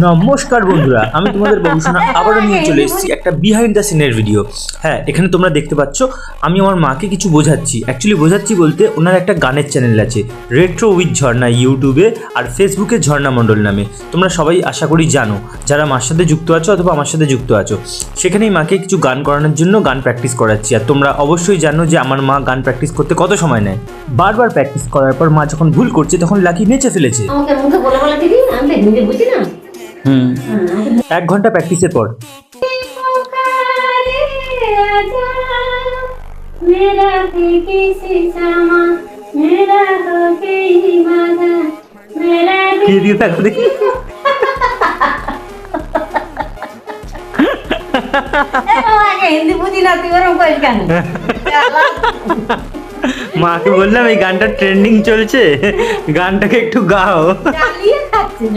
নমস্কার বন্ধুরা, আমি তোমাদের বাবুসোনা আবারও নিয়ে চলে এসেছি একটা বিহাইন্ড দ্য সিনের ভিডিও। হ্যাঁ, এখানে তোমরা দেখতে পাচ্ছ আমি আমার মাকে কিছু বোঝাচ্ছি। অ্যাকচুয়ালি বোঝাচ্ছি বলতে ওনার একটা গানের চ্যানেল আছে, রেট্রো উইথ ঝর্ণা, ইউটিউবে আর ফেসবুকে ঝর্ণা মণ্ডল নামে। তোমরা সবাই আশা করি জানো, যারা মার সাথে যুক্ত আছো অথবা আমার সাথে যুক্ত আছো। সেখানেই মাকে কিছু গান করানোর জন্য গান প্র্যাকটিস করাচ্ছি। আর তোমরা অবশ্যই জানো যে আমার মা গান প্র্যাকটিস করতে কত সময় নেয়। বারবার প্র্যাকটিস করার পর মা যখন ভুল করছে তখন লাকি নেচে ফেলেছে। আমাকে মুখে বলে বলে দিবি, আমি তো হিন্দি বুঝি না। 1 ঘন্টা প্র্যাকটিসের পর কি দিয়ে থাকো দেখি। হিন্দি বুঝি না, তুই ওরকম করিস কেন? মাকে বললাম এই গানটা ট্রেন্ডিং চলছে, গানটাকে একটু গাও। চালিয়ে খাচ্ছিস।